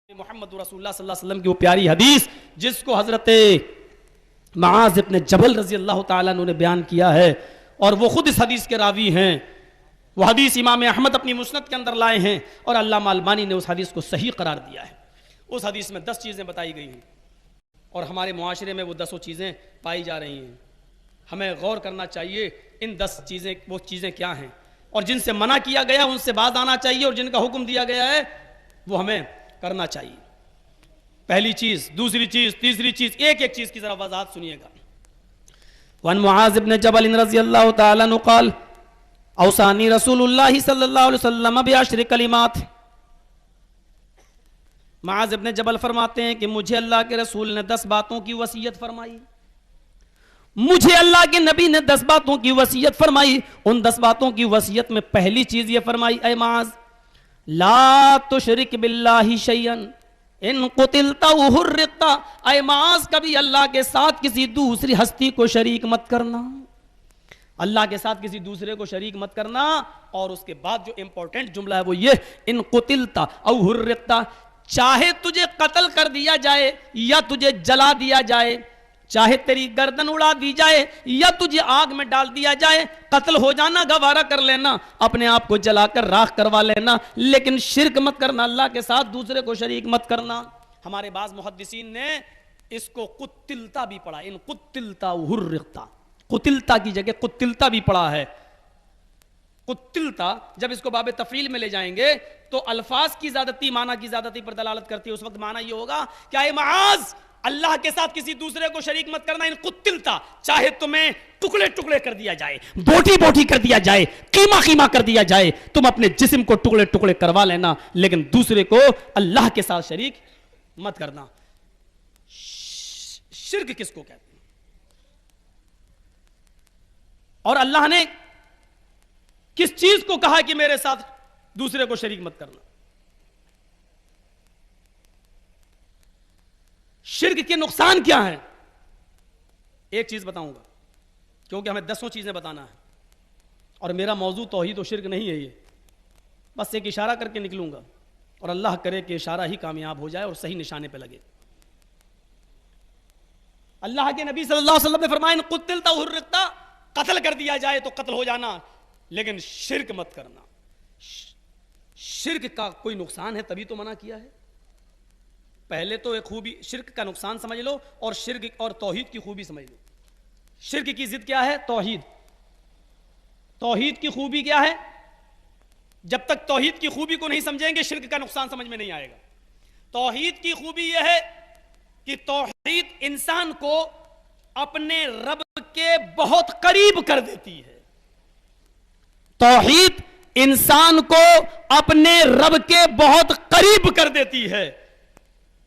محمد رسول اللہ صلی اللہ علیہ وسلم کی وہ پیاری حدیث جس کو حضرت معاذ ابن جبل رضی اللہ تعالیٰ عنہ نے بیان کیا ہے، اور وہ خود اس حدیث کے راوی ہیں۔ وہ حدیث امام احمد اپنی مسند کے اندر لائے ہیں اور علامہ البانی نے اس حدیث کو صحیح قرار دیا ہے۔ اس حدیث میں 10 چیزیں بتائی گئی ہیں اور ہمارے معاشرے میں وہ 10 چیزیں پائی جا رہی ہیں۔ ہمیں غور کرنا چاہیے ان 10 چیزیں وہ چیزیں کیا ہیں، اور جن سے منع کیا گیا ان سے باز آنا چاہیے، اور جن کا حکم دیا گیا ہے وہ ہمیں کرنا چاہیے۔ پہلی چیز، دوسری چیز، تیسری چیز، ایک ایک چیز کی ذرا وضاحت سنیے گا۔ وعن معاذ بن جبل رضی اللہ تعالی عنہ قال اوصانی رسول اللہ صلی اللہ علیہ وسلم بعشر کلمات۔ معاذ ابن جبل فرماتے ہیں کہ مجھے اللہ کے رسول نے 10 باتوں کی وصیت فرمائی، مجھے اللہ کے نبی نے 10 باتوں کی وصیت فرمائی۔ ان 10 باتوں کی وصیت میں پہلی چیز یہ فرمائی، اے معاذ لا تشرک باللہ شیئا ان قتلت او حرقت، اے معاذ کبھی اللہ کے ساتھ کسی دوسری ہستی کو شریک مت کرنا، اللہ کے ساتھ کسی دوسرے کو شریک مت کرنا۔ اور اس کے بعد جو امپورٹنٹ جملہ ہے وہ یہ، ان قتلت او حرقت، چاہے تجھے قتل کر دیا جائے یا تجھے جلا دیا جائے، چاہے تیری گردن اڑا دی جائے یا تجھے آگ میں ڈال دیا جائے، قتل ہو جانا گوارا کر لینا، اپنے آپ کو جلا کر راکھ کروا لینا، لیکن شرک مت کرنا، اللہ کے ساتھ دوسرے کو شریک مت کرنا۔ ہمارے بعض محدثین نے اس کو قتلتا بھی پڑھا، ان قتلتا حرقتا، قتلتا کی جگہ قتلتا بھی پڑھا ہے۔ قتلتا جب اس کو باب تفعیل میں لے جائیں گے تو الفاظ کی زیادتی معنی کی زیادتی پر دلالت کرتی ہے۔ اس وقت معنی یہ ہوگا کہ اے معاذ اللہ کے ساتھ کسی دوسرے کو شریک مت کرنا، ان قتلتا، چاہے تمہیں ٹکڑے ٹکڑے کر دیا جائے، بوٹی بوٹی کر دیا جائے، قیمہ قیمہ کر دیا جائے، تم اپنے جسم کو ٹکڑے ٹکڑے کروا لینا، لیکن دوسرے کو اللہ کے ساتھ شریک مت کرنا۔ شرک کس کو کہتے ہیں؟ اور اللہ نے کس چیز کو کہا کہ میرے ساتھ دوسرے کو شریک مت کرنا؟ شرک کے نقصان کیا ہیں؟ ایک چیز بتاؤں گا کیونکہ ہمیں 10 چیزیں بتانا ہے، اور میرا موضوع توحید و شرک نہیں ہے، یہ بس ایک اشارہ کر کے نکلوں گا، اور اللہ کرے کہ اشارہ ہی کامیاب ہو جائے اور صحیح نشانے پہ لگے۔ اللہ کے نبی صلی اللہ علیہ وسلم نے فرمایا ان قتلتا حرقتا، قتل کر دیا جائے تو قتل ہو جانا، لیکن شرک مت کرنا۔ شرک کا کوئی نقصان ہے تبھی تو منع کیا ہے۔ پہلے تو ایک خوبی شرک کا نقصان سمجھ لو، اور شرک اور توحید کی خوبی سمجھ لو۔ شرک کی ضد کیا ہے؟ توحید۔ توحید کی خوبی کیا ہے؟ جب تک توحید کی خوبی کو نہیں سمجھیں گے شرک کا نقصان سمجھ میں نہیں آئے گا۔ توحید کی خوبی یہ ہے کہ توحید انسان کو اپنے رب کے بہت قریب کر دیتی ہے۔ توحید انسان کو اپنے رب کے بہت قریب کر دیتی ہے،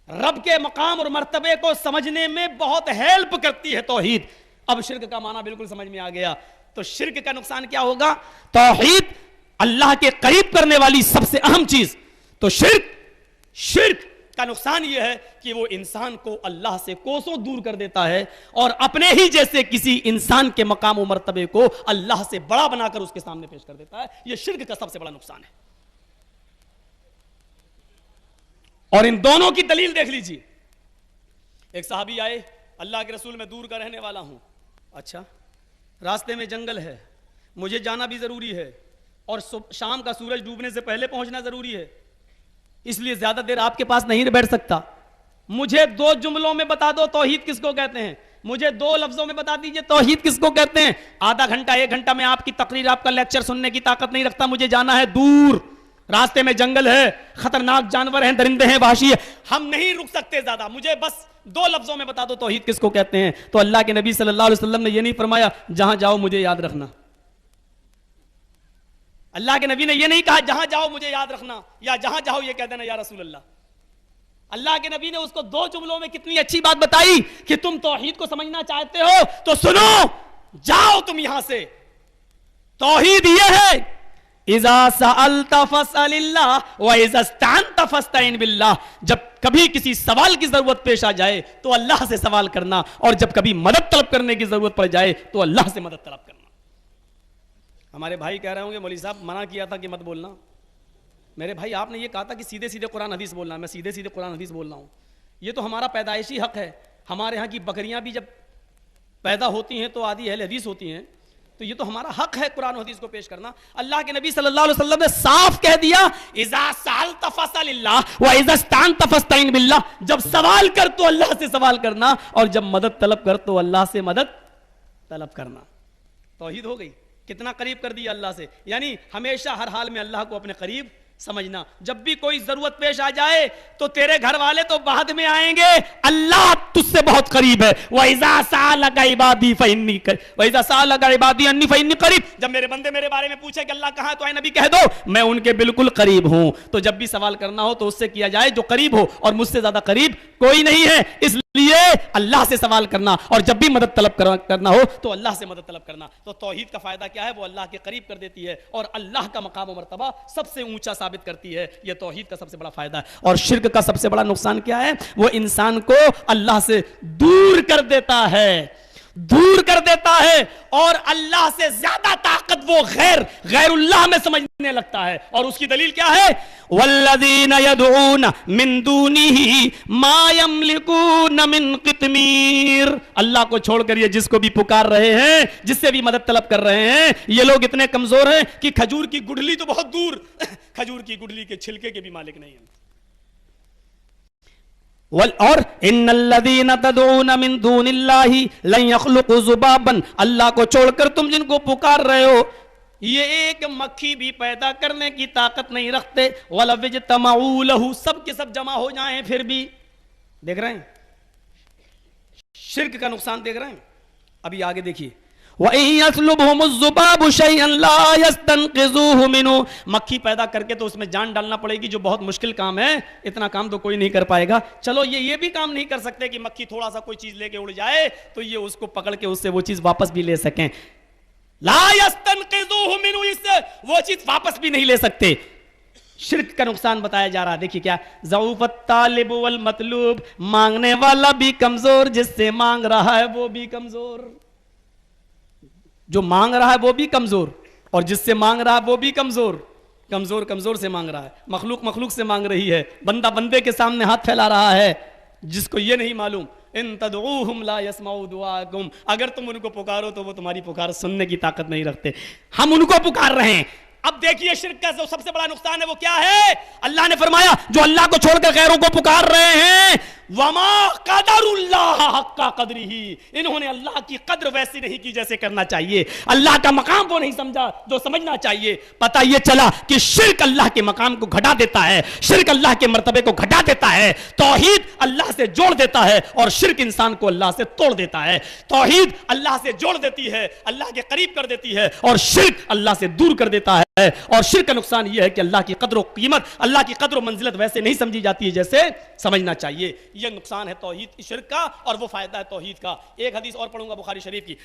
رب کے مقام اور مرتبے کو سمجھنے میں بہت ہیلپ کرتی ہے توحید۔ اب شرک کا معنی بالکل سمجھ میں آ گیا۔ تو شرک کا نقصان کیا ہوگا؟ توحید اللہ کے قریب کرنے والی سب سے اہم چیز، تو شرک کا نقصان یہ ہے کہ وہ انسان کو اللہ سے کوسوں دور کر دیتا ہے، اور اپنے ہی جیسے کسی انسان کے مقام و مرتبے کو اللہ سے بڑا بنا کر اس کے سامنے پیش کر دیتا ہے۔ یہ شرک کا سب سے بڑا نقصان ہے، اور ان دونوں کی دلیل دیکھ لیجیے۔ ایک صحابی آئے، اللہ کے رسول میں دور کا رہنے والا ہوں، اچھا راستے میں جنگل ہے، مجھے جانا بھی ضروری ہے، اور شام کا سورج ڈوبنے سے پہلے پہنچنا ضروری ہے، اس لیے زیادہ دیر آپ کے پاس نہیں بیٹھ سکتا، مجھے 2 جملوں میں بتا دو توحید کس کو کہتے ہیں، مجھے 2 لفظوں میں بتا دیجئے توحید کس کو کہتے ہیں۔ آدھا گھنٹہ 1 گھنٹہ میں آپ کی تقریر آپ کا لیکچر سننے کی طاقت نہیں رکھتا، مجھے جانا ہے دور، راستے میں جنگل ہے، خطرناک جانور ہیں، درندے ہیں، وحشی ہے، ہم نہیں رک سکتے زیادہ، مجھے بس 2 لفظوں میں بتا دو توحید کس کو کہتے ہیں۔ تو اللہ کے نبی صلی اللہ علیہ وسلم نے یہ نہیں فرمایا جہاں جاؤ مجھے یاد رکھنا، اللہ کے نبی نے یہ نہیں کہا جہاں جاؤ مجھے یاد رکھنا، یا جہاں جاؤ یہ کہہ دینا یا رسول اللہ۔ اللہ کے نبی نے اس کو 2 جملوں میں کتنی اچھی بات بتائی کہ تم توحید کو سمجھنا چاہتے ہو تو سنو، جاؤ تم یہاں سے۔ توحید یہ ہے اذا سألت فاسأل اللہ واذا استعنت فاستعن باللہ، جب کبھی کسی سوال کی ضرورت پیش آ جائے تو اللہ سے سوال کرنا، اور جب کبھی مدد طلب کرنے کی ضرورت پڑ جائے تو اللہ سے مدد طلب کرنا۔ ہمارے بھائی کہہ رہے ہوں گے مولوی صاحب منع کیا تھا کہ مت بولنا، میرے بھائی آپ نے یہ کہا تھا کہ سیدھے سیدھے قرآن حدیث بولنا ہے، میں سیدھے سیدھے قرآن حدیث بول رہا ہوں. یہ تو ہمارا پیدائشی حق ہے. ہمارے ہاں کی بکریاں بھی جب پیدا ہوتی ہیں تو آدھی اہل حدیث ہوتی ہیں، تو یہ تو ہمارا حق ہے قرآن و حدیث کو پیش کرنا. اللہ کے نبی صلی اللہ علیہ وسلم نے صاف کہہ دیا اذا سألت فاسأل اللہ واذا استعنت فاستعن باللہ. جب سوال کر تو اللہ سے سوال کرنا، اور جب مدد طلب کر تو اللہ سے مدد طلب کرنا. توحید ہو گئی. کتنا قریب کر دیا اللہ سے. یعنی ہمیشہ ہر حال میں اللہ کو اپنے قریب سمجھنا. جب بھی کوئی ضرورت پیش آ جائے تو تیرے گھر والے تو بعد میں آئیں گے، اللہ تجھ سے بہت قریب ہے. وَإِذَا سَأَلَكَ عِبَادِي فَإِنِّي قَرِيبٌ وَإِذَا سَأَلَكَ عِبَادِي عَنِّي فَإِنِّي قَرِيبٌ. جب میرے بندے میرے بارے میں پوچھے کہ اللہ کہاں ہے تو اے نبی کہہ دو میں ان کے بالکل قریب ہوں. تو جب بھی سوال کرنا ہو تو اس سے کیا جائے جو قریب ہو، اور مجھ سے زیادہ قریب کوئی نہیں ہے. اس لیے اللہ سے سوال کرنا، اور جب بھی مدد طلب کرنا ہو تو اللہ سے مدد طلب کرنا. تو توحید کا فائدہ کیا ہے؟ وہ اللہ کے قریب کر دیتی ہے اور اللہ کا مقام و مرتبہ سب سے اونچا ثابت کرتی ہے. یہ توحید کا سب سے بڑا فائدہ ہے. اور شرک کا سب سے بڑا نقصان کیا ہے؟ وہ انسان کو اللہ سے دور کر دیتا ہے، دور کر دیتا ہے، اور اللہ سے زیادہ طاقت وہ غیر اللہ میں سمجھنے لگتا ہے. اور اس کی دلیل کیا ہے؟ والذین یدعون من دونہ ما یملکون من قطمیر. اللہ کو چھوڑ کر یہ جس کو بھی پکار رہے ہیں، جس سے بھی مدد طلب کر رہے ہیں، یہ لوگ اتنے کمزور ہیں کہ کھجور کی گٹھلی تو بہت دور، کھجور کی گٹھلی کے چھلکے کے بھی مالک نہیں ہیں. اور ان الذین تدعون من دون اللہ لن یخلقوا ذبابا. اللہ کو چھوڑ کر تم جن کو پکار رہے ہو یہ ایک مکھی بھی پیدا کرنے کی طاقت نہیں رکھتے. وَلَوِ اجْتَمَعُوا لَهُ. سب کے سب جمع ہو جائیں پھر بھی. دیکھ رہے ہیں شرک کا نقصان؟ دیکھ رہے ہیں. ابھی آگے دیکھیے وَإِن يَسْلُبْهُمُ الذُّبَابُ شَيْئًا لَا يَسْتَنقِذُوهُ مِنْهُ. مکھی پیدا کر کے تو اس میں جان ڈالنا پڑے گی، جو بہت مشکل کام ہے. اتنا کام تو کوئی نہیں کر پائے گا. چلو یہ بھی کام نہیں کر سکتے کہ مکھی تھوڑا سا کوئی چیز لے کے اڑ جائے تو یہ اس کو پکڑ کے اس سے وہ چیز واپس بھی لے سکیں. لا يَسْتَنقِذُوهُ مِنْهُ. اس سے وہ چیز واپس بھی نہیں لے سکتے. شرک کا نقصان بتایا جا رہا ہے. دیکھیے کیا، ضعف الطالب والمطلوب. مانگنے والا بھی کمزور، جس سے مانگ رہا ہے وہ بھی کمزور. جو مانگ رہا ہے وہ بھی کمزور، اور جس سے مانگ رہا ہے وہ بھی کمزور. کمزور سے مانگ رہا ہے، مخلوق سے مانگ رہی ہے، بندہ بندے کے سامنے ہاتھ پھیلا رہا ہے، جس کو یہ نہیں معلوم ان تدعوہم لا یسمعوا دعاءکم. اگر تم ان کو پکارو تو وہ تمہاری پکار سننے کی طاقت نہیں رکھتے. ہم ان کو پکار رہے ہیں. اب دیکھیے شرک کا جو سب سے بڑا نقصان ہے وہ کیا ہے؟ اللہ نے فرمایا جو اللہ کو چھوڑ کر غیروں کو پکار رہے ہیں وما قدر اللہ حق قدرہ. انہوں نے اللہ کی قدر ویسی نہیں کی جیسے کرنا چاہیے. اللہ کا مقام وہ نہیں سمجھا جو سمجھنا چاہیے. پتہ یہ چلا کہ شرک اللہ کے مقام کو گھٹا دیتا ہے، شرک اللہ کے مرتبے کو گھٹا دیتا ہے. توحید اللہ سے جوڑ دیتا ہے اور شرک انسان کو اللہ سے توڑ دیتا ہے. توحید اللہ سے جوڑ دیتی ہے، اللہ کے قریب کر دیتی ہے، اور شرک اللہ سے دور کر دیتا ہے. اور شرک کا نقصان یہ ہے کہ اللہ کی قدر و قیمت، اللہ کی قدر و منزلت ویسے نہیں سمجھی جاتی ہے جیسے سمجھنا چاہیے. یہ نقصان ہے توحید شرک کا، اور وہ فائدہ ہے توحید کا. ایک حدیث اور پڑھوں گا بخاری شریف کی.